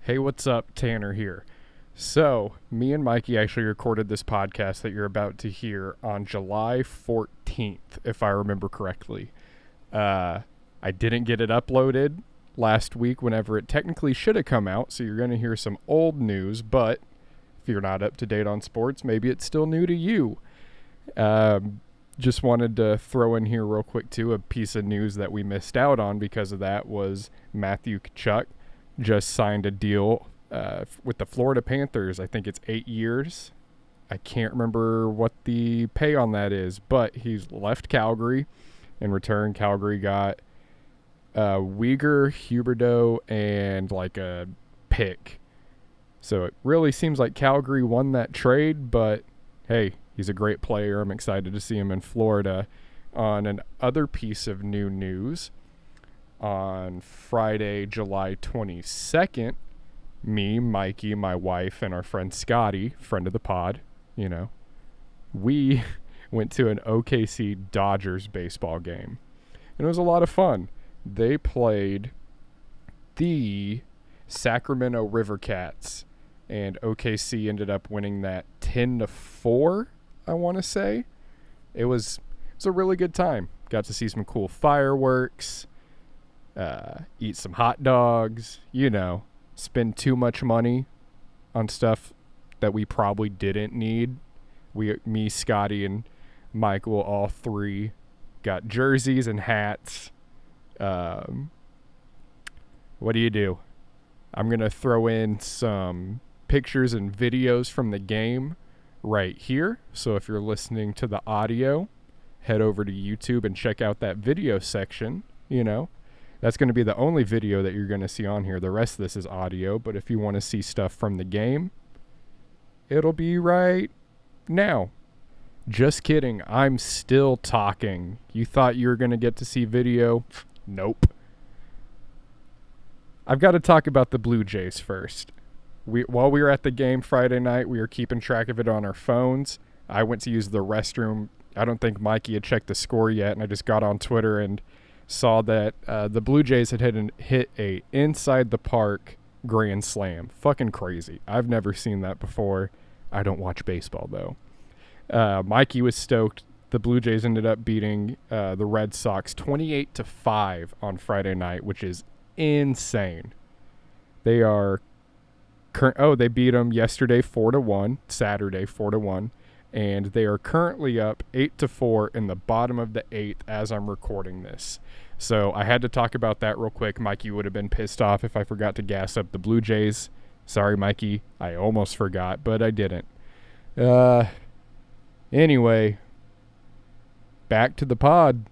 Hey, what's up? Tanner here. So, me and Mikey actually recorded this podcast that you're about to hear on July 14th, if I remember correctly. I didn't get it uploaded last week whenever it technically should have come out, so you're going to hear some old news, but if you're not up to date on sports, maybe it's still new to you. Just wanted to throw in here real quick, too, a piece of news that we missed out on because of that was Matthew Tkachuk just signed a deal with the Florida Panthers. I think it's 8 years. I can't remember what the pay on that is, but he's left Calgary. In return, Calgary got Uyghur, Huberdeau, and like a pick. So it really seems like Calgary won that trade, but hey, he's a great player. I'm excited to see him in Florida. On an other piece of new news, on Friday, July 22nd, me, Mikey, my wife, and our friend Scotty, friend of the pod, we went to an OKC Dodgers baseball game. And it was a lot of fun. They played the Sacramento River Cats, and OKC ended up winning that 10-4, I want to say. It was a really good time. Got to see some cool fireworks, eat some hot dogs, spend too much money on stuff that we probably didn't need. Me, Scotty, and Michael, all three got jerseys and hats. What do you do? I'm going to throw in some pictures and videos from the game right here. So if you're listening to the audio, head over to YouTube and check out that video section. That's going to be the only video that you're going to see on here. The rest of this is audio, but if you want to see stuff from the game, it'll be right now. Just kidding. I'm still talking. You thought you were going to get to see video? Nope. I've got to talk about the Blue Jays first. While we were at the game Friday night, we were keeping track of it on our phones. I went to use the restroom. I don't think Mikey had checked the score yet, and I just got on Twitter and saw that the Blue Jays had hit a inside the park grand slam. Fucking crazy. I've never seen that before. I don't watch baseball, though. Mikey was stoked. The Blue Jays ended up beating the Red Sox 28-5 on Friday night, which is insane. They are they beat them yesterday 4-1, Saturday 4-1, and they are currently up 8-4 in the bottom of the 8th as I'm recording this. So I had to talk about that real quick. Mikey would have been pissed off if I forgot to gas up the Blue Jays. Sorry, Mikey. I almost forgot, but I didn't. Anyway, back to the pod.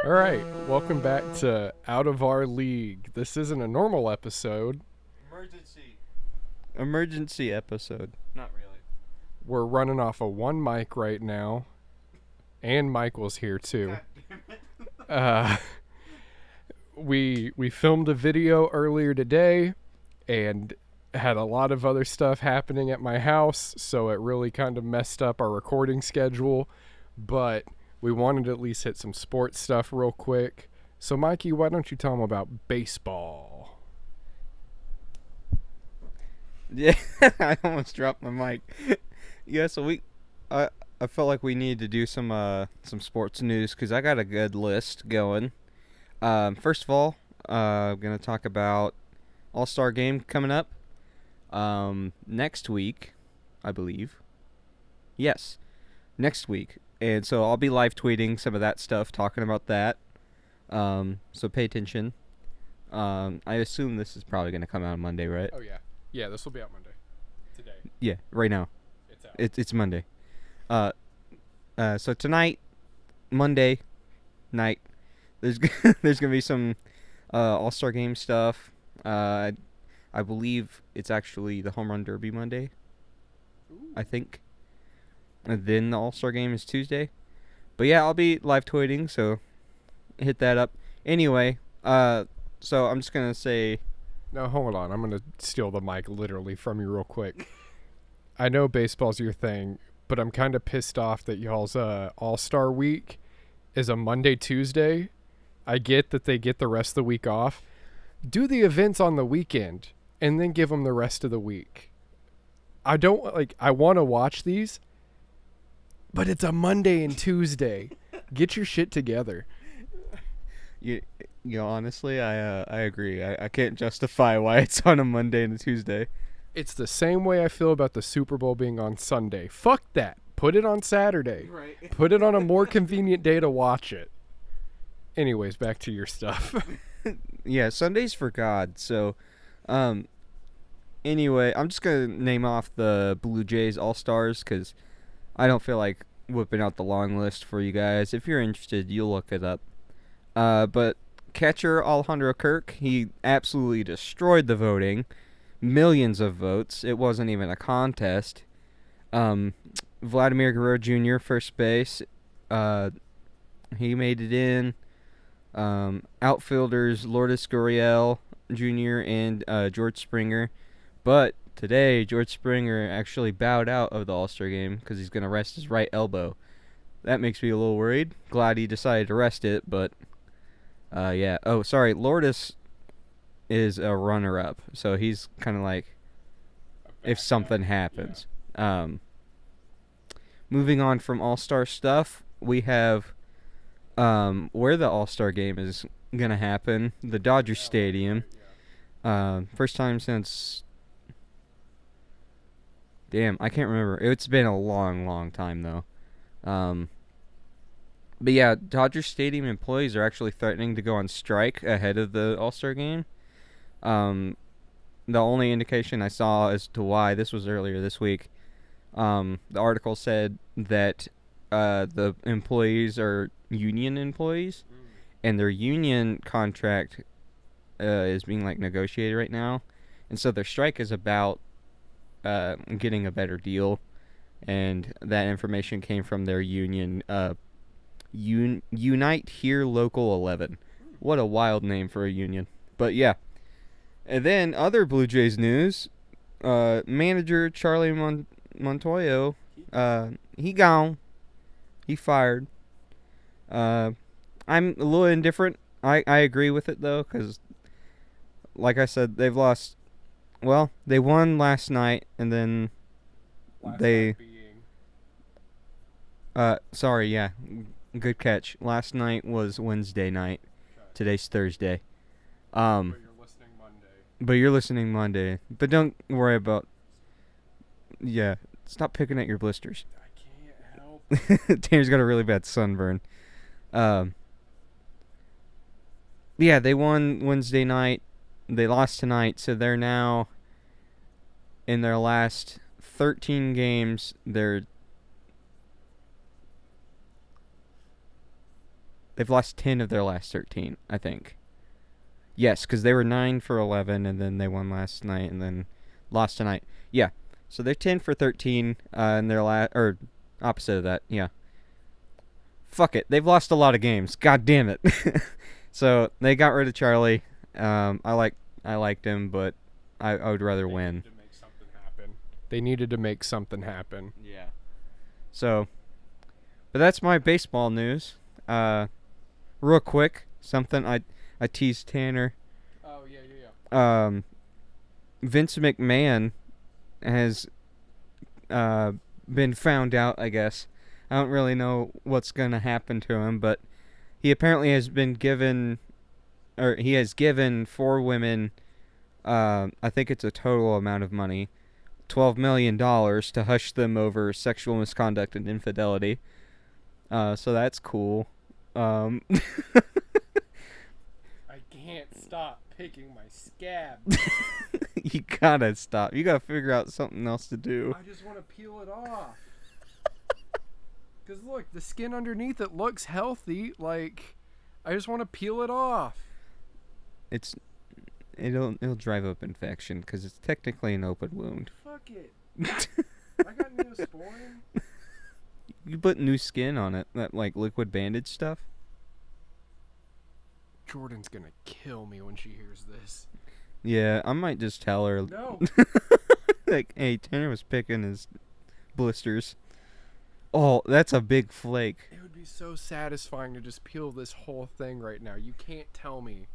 All right, welcome back to Out of Our League. This isn't a normal episode. Emergency episode. Not really. We're running off of one mic right now, and Michael's here too. We filmed a video earlier today, and had a lot of other stuff happening at my house, so it really kind of messed up our recording schedule. But we wanted to at least hit some sports stuff real quick. So, Mikey, why don't you tell them about baseball? Yeah, I almost dropped my mic. Yeah, so I felt like we needed to do some sports news because I got a good list going. First of all, I'm gonna talk about All-Star Game coming up next week, I believe. Yes, next week. And so I'll be live tweeting some of that stuff, talking about that. So pay attention. I assume this is probably going to come out on Monday, right? Oh, yeah. Yeah, this will be out Monday. Today. Yeah, right now. It's out. It's Monday. So tonight, Monday night, there's there's going to be some All-Star Game stuff. I believe it's actually the Home Run Derby Monday. Ooh. I think. And then the All-Star Game is Tuesday. But yeah, I'll be live tweeting, so hit that up. Anyway, so I'm just gonna say, No, hold on. I'm gonna steal the mic literally from you real quick. I know baseball's your thing, but I'm kind of pissed off that y'all's All-Star Week is a Monday, Tuesday. I get that they get the rest of the week off. Do the events on the weekend and then give them the rest of the week. I want to watch these, but it's a Monday and Tuesday. Get your shit together. you know, honestly, I agree. I can't justify why it's on a Monday and a Tuesday. It's the same way I feel about the Super Bowl being on Sunday. Fuck that. Put it on Saturday. Right. Put it on a more convenient day to watch it. Anyways, back to your stuff. Yeah, Sunday's for God. So, anyway, I'm just gonna name off the Blue Jays All-Stars because I don't feel like whipping out the long list for you guys. If you're interested, you'll look it up. But catcher Alejandro Kirk, he absolutely destroyed the voting. Millions of votes. It wasn't even a contest. Vladimir Guerrero Jr., first base. He made it in. Outfielders Lourdes Gurriel Jr. and George Springer. But today, George Springer actually bowed out of the All-Star game because he's going to rest his right elbow. That makes me a little worried. Glad he decided to rest it, but yeah. Oh, sorry. Lourdes is a runner-up, so he's kind of like if something happens. Moving on from All-Star stuff, we have where the All-Star game is going to happen, the Dodger Stadium. First time since... Damn, I can't remember. It's been a long, long time, though. But yeah, Dodger Stadium employees are actually threatening to go on strike ahead of the All-Star game. The only indication I saw as to why, this was earlier this week, the article said that the employees are union employees, and their union contract is being negotiated right now, and so their strike is about getting a better deal, and that information came from their union, Unite Here Local 11. What a wild name for a union. But yeah. And then other Blue Jays news, manager Charlie Montoyo, he gone. He fired. I'm a little indifferent. I agree with it, though, because, like I said, they've lost. Well, they won last night, and then sorry, yeah. Good catch. Last night was Wednesday night. Okay. Today's Thursday. But you're listening Monday. But don't worry about... Yeah. Stop picking at your blisters. I can't help. Tanner's got a really bad sunburn. Yeah, they won Wednesday night. They lost tonight, so they're now... In their last 13 games, they've lost 10 of their last 13, I think. Yes, because they were 9 for 11, and then they won last night, and then lost tonight. Yeah, so they're 10 for 13 in their or opposite of that. Yeah. Fuck it, they've lost a lot of games. God damn it. So they got rid of Charlie. I liked him, but I would rather win. They needed to make something happen. Yeah. So, but that's my baseball news. Real quick, something I teased Tanner. Oh, yeah. Vince McMahon has been found out, I guess. I don't really know what's going to happen to him, but he apparently has been given, or he has given 4 women, I think it's a total amount of money, $12 million to hush them over sexual misconduct and infidelity. So that's cool. I can't stop picking my scab. You gotta stop. You gotta figure out something else to do. I just want to peel it off. Because look, the skin underneath it looks healthy. Like, I just want to peel it off. It'll drive up infection because it's technically an open wound. Fuck it. I got Neosporin. You put new skin on it, that like liquid bandage stuff. Jordan's gonna kill me when she hears this. Yeah, I might just tell her No. like, hey, Tanner was picking his blisters. Oh, that's a big flake. It would be so satisfying to just peel this whole thing right now. You can't tell me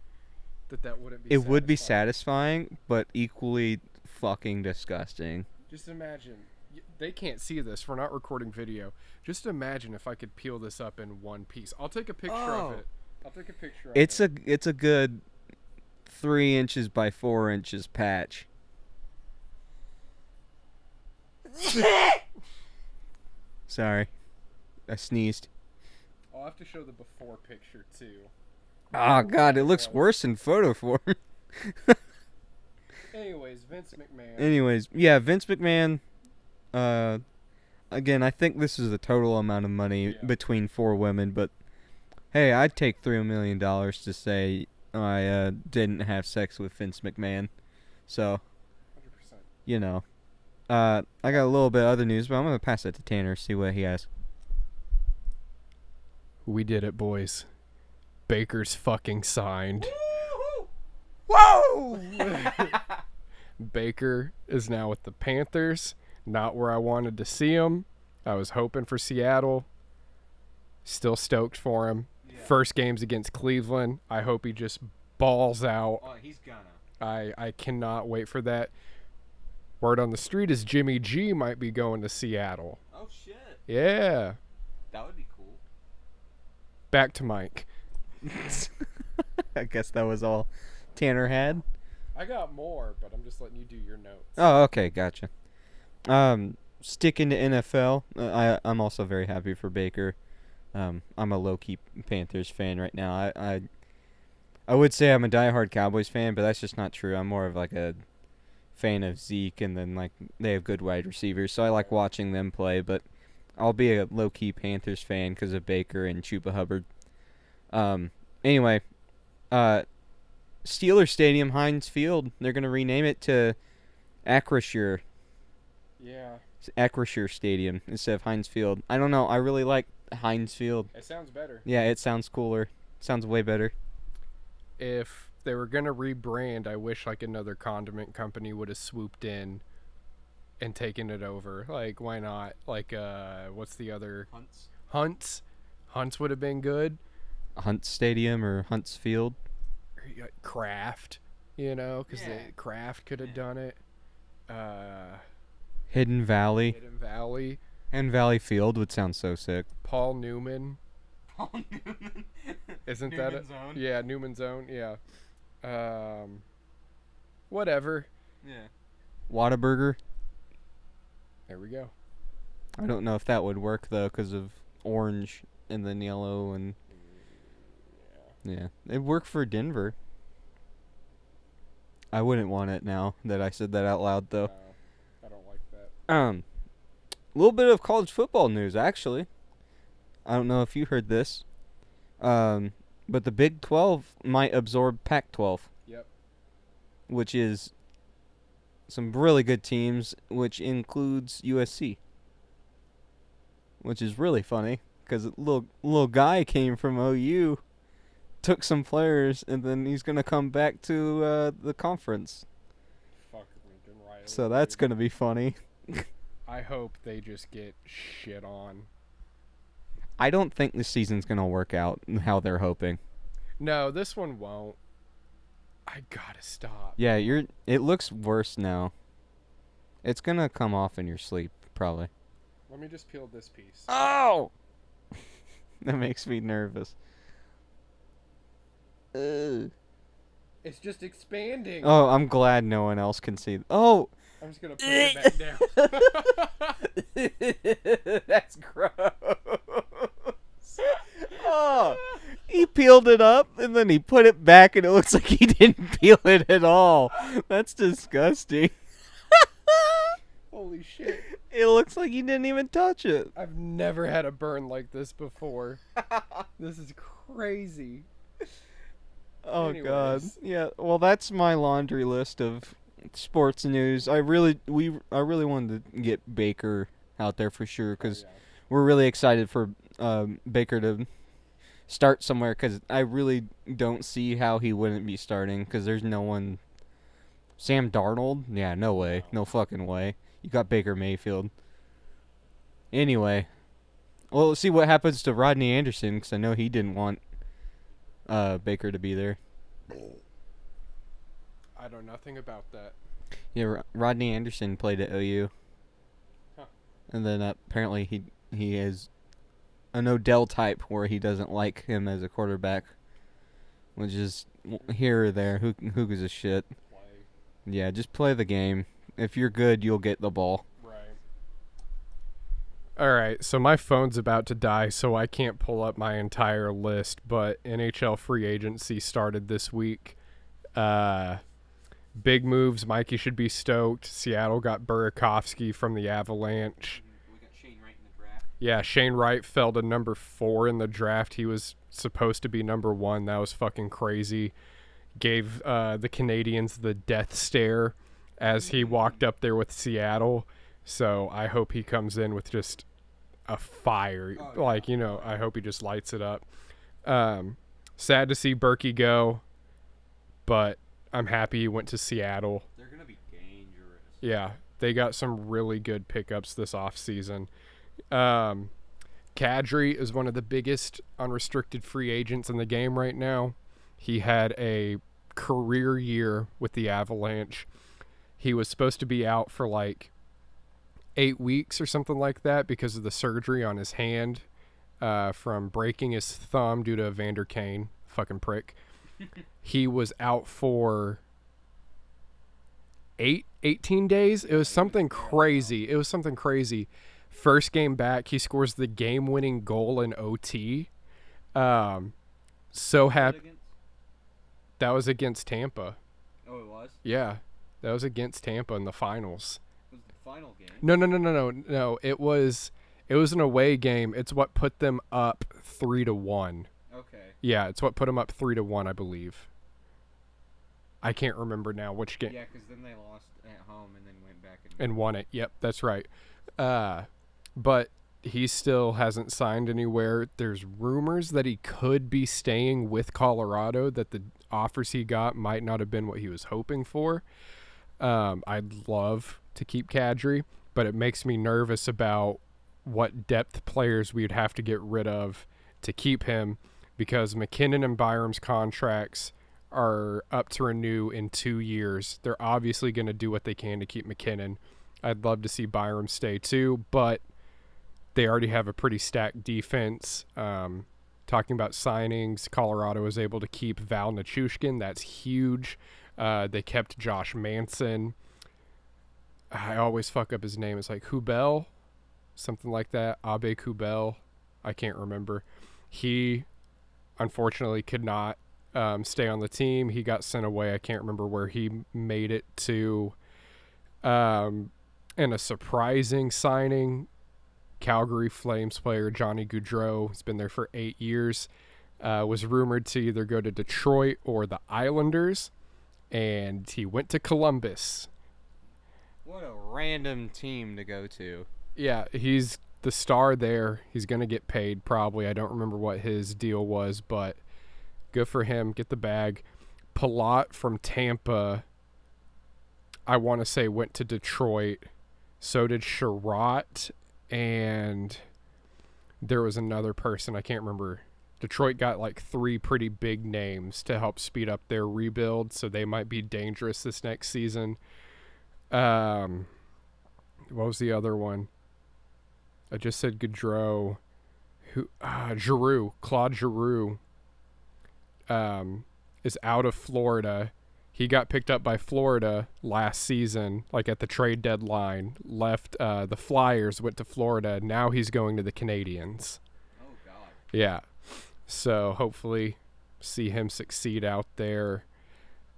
that wouldn't be It would be satisfying, but equally fucking disgusting. Just imagine. They can't see this. We're not recording video. Just imagine if I could peel this up in one piece. I'll take a picture of it. I'll take a picture of It's it. it's a good 3 inches by 4 inches patch. Sorry, I sneezed. I'll have to show the before picture too. Oh God, it looks worse in photo form. Anyways, Vince McMahon. Anyways, yeah, Vince McMahon. Again, I think this is the total amount of money between 4 women, but hey, I'd take $3 million to say I didn't have sex with Vince McMahon. So, 100%. you know, I got a little bit of other news, but I'm gonna pass it to Tanner, see what he has. We did it, boys. Baker's fucking signed. Whoa! Baker is now with the Panthers. Not where I wanted to see him. I was hoping for Seattle. Still stoked for him. Yeah. First game's against Cleveland. I hope he just balls out. Oh, he's gonna. I cannot wait for that. Word on the street is Jimmy G might be going to Seattle. Oh, shit. Yeah. That would be cool. Back to Mike. I guess that was all Tanner had. I got more, but I'm just letting you do your notes. Oh, okay, gotcha. Sticking to NFL, I'm also very happy for Baker. I'm a low-key Panthers fan right now. I would say I'm a diehard Cowboys fan, but that's just not true. I'm more of like a fan of Zeke, and then like they have good wide receivers, so I like watching them play. But I'll be a low-key Panthers fan because of Baker and Chuba Hubbard. Anyway, Steelers Stadium, Heinz Field. They're gonna rename it to Acrisure. Yeah. Acrisure Stadium instead of Heinz Field. I don't know. I really like Heinz Field. It sounds better. Yeah, it sounds cooler. Sounds way better. If they were gonna rebrand, I wish like another condiment company would have swooped in and taken it over. Like, why not? Like, what's the other? Hunts would have been good. Hunt Stadium or Hunts Field. Kraft, you know, because Kraft could have done it. Hidden Valley. And Valley Field would sound so sick. Paul Newman. Isn't that it? Yeah, Newman Zone. Yeah. Whatever. Yeah. Whataburger. There we go. I don't know if that would work though, because of orange and then yellow and. Yeah, it worked for Denver. I wouldn't want it now that I said that out loud, though. No, I don't like that. A little bit of college football news, actually. I don't know if you heard this. But the Big 12 might absorb Pac-12. Yep. Which is some really good teams, which includes USC. Which is really funny, because a little guy came from OU. Took some players, and then he's going to come back to the conference. Fuck Lincoln Riley. So that's going to be funny. I hope they just get shit on. I don't think this season's going to work out how they're hoping. No, this one won't. I gotta stop. Yeah, it looks worse now. It's going to come off in your sleep, probably. Let me just peel this piece. Oh! That makes me nervous. It's just expanding. Oh, I'm glad no one else can see. Oh! I'm just gonna put it back down. That's gross. Oh, he peeled it up and then he put it back and it looks like he didn't peel it at all. That's disgusting. Holy shit. It looks like he didn't even touch it. I've never had a burn like this before. This is crazy. Oh, Anyways. God. Yeah, well, that's my laundry list of sports news. I really wanted to get Baker out there for sure because we're really excited for Baker to start somewhere because I really don't see how he wouldn't be starting because there's no one. Sam Darnold? Yeah, no way. No fucking way. You got Baker Mayfield. Anyway, well, let's see what happens to Rodney Anderson because I know he didn't want Baker to be there. I know nothing about that. Yeah, Rodney Anderson played at OU. Huh. And then apparently he is an Odell type where he doesn't like him as a quarterback, which is here or there. Who gives a shit? Yeah, just play the game. If you're good, you'll get the ball. Right. All right, so my phone's about to die, so I can't pull up my entire list, but NHL free agency started this week. Big moves. Mikey should be stoked. Seattle got Burakovsky from the Avalanche. We got Shane Wright in the draft. Yeah, Shane Wright fell to number 4 in the draft. He was supposed to be number 1. That was fucking crazy. Gave the Canadians the death stare as he walked up there with Seattle. So I hope he comes in with just a fire. I hope he just lights it up. Sad to see Berkey go, but I'm happy he went to Seattle. They're going to be dangerous. Yeah, they got some really good pickups this offseason. Kadri is one of the biggest unrestricted free agents in the game right now. He had a career year with the Avalanche. He was supposed to be out for like 8 weeks or something like that because of the surgery on his hand from breaking his thumb due to Evander Kane. Fucking prick. He was out for 18 days. It was something crazy. First game back, he scores the game-winning goal in OT. So happy. That was against Tampa. Oh, it was? Yeah, that was against Tampa in the finals. It was the final game? No. It was an away game. It's what put them up 3-1. Okay. Yeah, it's what put them up 3-1, I believe. I can't remember now which game. Yeah, because then they lost at home and then went back and won it. Yep, that's right. But he still hasn't signed anywhere. There's rumors that he could be staying with Colorado, that the offers he got might not have been what he was hoping for. I'd love to keep Kadri, but it makes me nervous about what depth players we'd have to get rid of to keep him, because McKinnon and Byram's contracts are up to renew in 2 years. They're obviously going to do what they can to keep McKinnon. I'd love to see Byram stay too, but they already have a pretty stacked defense. Talking about signings, Colorado was able to keep Val Nichushkin. That's huge. They kept Josh Manson. I always fuck up his name. It's like Hubel, something like that. Abe Kubel. I can't remember. He unfortunately could not stay on the team. He got sent away. I can't remember where he made it to. And a surprising signing, Calgary Flames player Johnny Gaudreau. He's been there for 8 years. Was rumored to either go to Detroit or the Islanders, and he went to Columbus. What a random team to go to. Yeah, he's the star there. He's going to get paid probably. I don't remember what his deal was, but good for him. Get the bag. Palat from Tampa, I want to say, went to Detroit. So did Sherratt, and there was another person. I can't remember. Detroit got like 3 pretty big names to help speed up their rebuild, so they might be dangerous this next season. What was the other one? I just said Gaudreau. Giroux. Claude Giroux is out of Florida. He got picked up by Florida last season, like at the trade deadline. Left the Flyers, went to Florida. Now he's going to the Canadiens. Oh, God. Yeah. So hopefully see him succeed out there.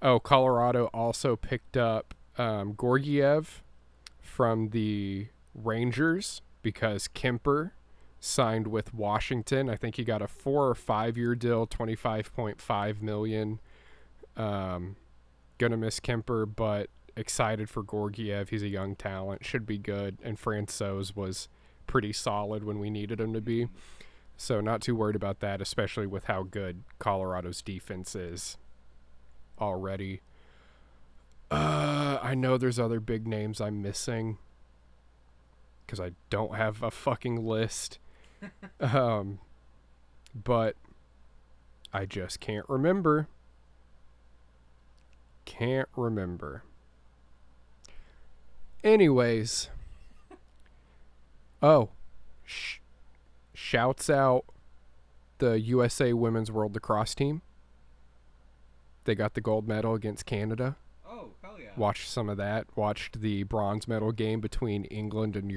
Oh, Colorado also picked up Gorgiev from the Rangers because Kemper signed with Washington. I think he got a 4 or 5 year deal, $25.5 million. Gonna miss Kemper, but excited for Gorgiev. He's a young talent, should be good. And Francouz was pretty solid when we needed them to be. So not too worried about that, especially with how good Colorado's defense is already. I know there's other big names I'm missing because I don't have a fucking list. But I just can't remember. Can't remember. Anyways. Oh. Shouts out the USA Women's World Lacrosse team. They got the gold medal against Canada. Oh, hell yeah. Watched some of that. Watched the bronze medal game between England and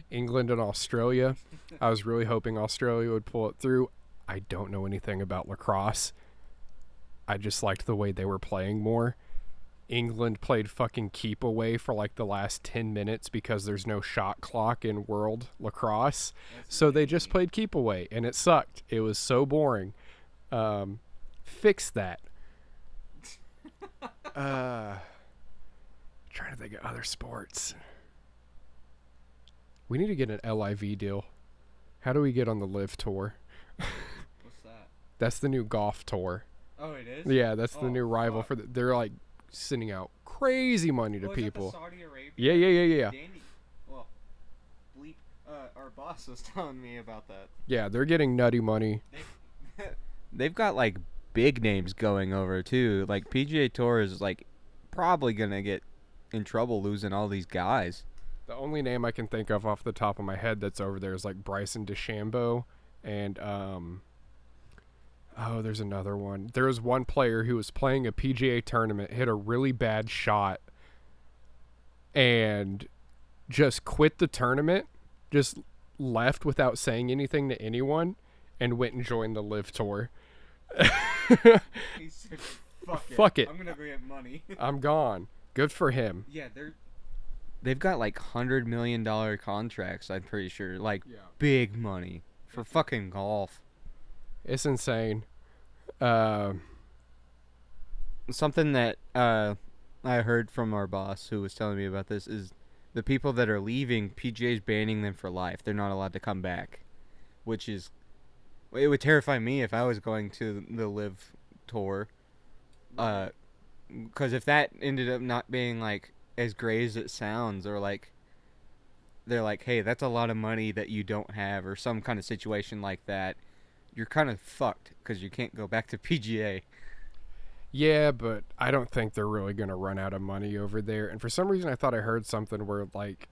England and Australia. I was really hoping Australia would pull it through. I don't know anything about lacrosse. I just liked the way they were playing more. England played fucking keep away for like the last 10 minutes because there's no shot clock in world lacrosse. So they just played keep away and it sucked. It was so boring. Fix that. Trying to think of other sports. We need to get an LIV deal. How do we get on the LIV tour? What's that? That's the new golf tour. Oh, it is? Yeah, that's the new rival fuck. for they're like sending out crazy money to Is that people. the Saudi Arabia? Yeah. Danny, well, bleep, our boss was telling me about that. Yeah, they're getting nutty money. They've got like big names going over too. Like PGA Tour is like probably gonna get in trouble losing all these guys. The only name I can think of off the top of my head that's over there is like Bryson DeChambeau and there's another one. There was one player who was playing a PGA tournament, hit a really bad shot, and just quit the tournament, just left without saying anything to anyone, and went and joined the LIV tour. He said, Fuck it. I'm gonna go get money. I'm gone. Good for him. Yeah, they've got like $100 million contracts. I'm pretty sure, like big money for fucking golf. It's insane. Something that I heard from our boss who was telling me about this is the people that are leaving, PGA's banning them for life. They're not allowed to come back, which is, it would terrify me if I was going to the LIV tour. Because if that ended up not being like as great as it sounds, or like they're like, hey, that's a lot of money that you don't have, or some kind of situation like that, you're kind of fucked because you can't go back to PGA. Yeah, but I don't think they're really going to run out of money over there. And for some reason, I thought I heard something where, like,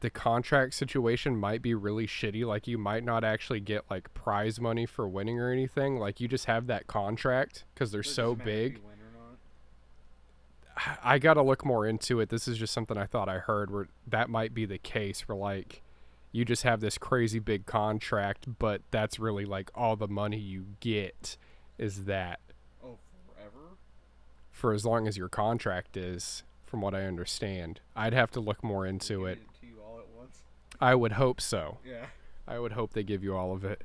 the contract situation might be really shitty. Like, you might not actually get, like, prize money for winning or anything. Like, you just have that contract because they're so big. I got to look more into it. This is just something I thought I heard where that might be the case where, like, you just have this crazy big contract, but that's really, like, all the money you get is that. Oh, forever? For as long as your contract is, from what I understand. I'd have to look more into it. To you all at once? I would hope so. Yeah. I would hope they give you all of it.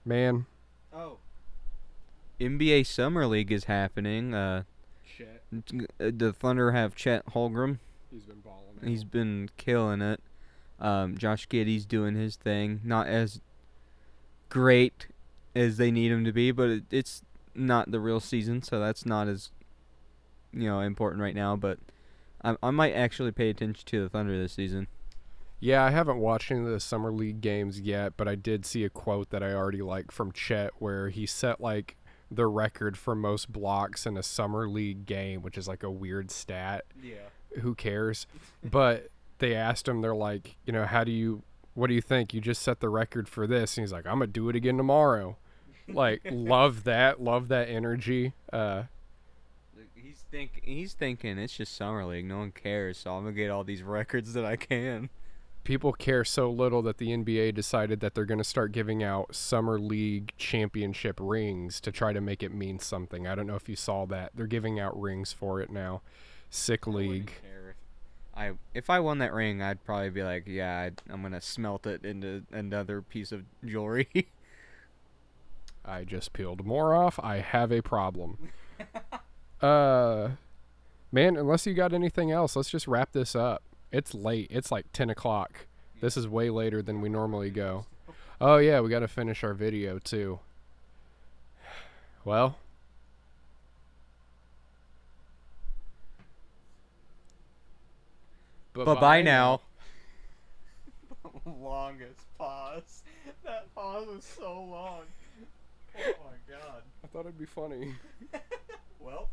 Man. Oh. NBA Summer League is happening. Chet. The Thunder have Chet Holmgren. He's been balling. He's been killing it. Josh Giddey's doing his thing. Not as great as they need him to be, but it's not the real season, so that's not as important right now. But I might actually pay attention to the Thunder this season. Yeah, I haven't watched any of the Summer League games yet, but I did see a quote that I already like from Chet where he set like the record for most blocks in a Summer League game, which is like a weird stat. Yeah. Who cares? But they asked him, they're like, what do you think? You just set the record for this. And he's like, I'm going to do it again tomorrow. Like, love that energy. He's thinking it's just Summer League. No one cares, so I'm going to get all these records that I can. People care so little that the NBA decided that they're going to start giving out Summer League championship rings to try to make it mean something. I don't know if you saw that. They're giving out rings for it now. Sick league. If I won that ring, I'd probably be like, yeah, I'm going to smelt it into another piece of jewelry. I just peeled more off. I have a problem. Man, unless you got anything else, let's just wrap this up. It's late. It's like 10 o'clock. This is way later than we normally go. Oh, yeah, we got to finish our video, too. Well. Bye now. Longest pause. That pause was so long. Oh my god. I thought it'd be funny. Well.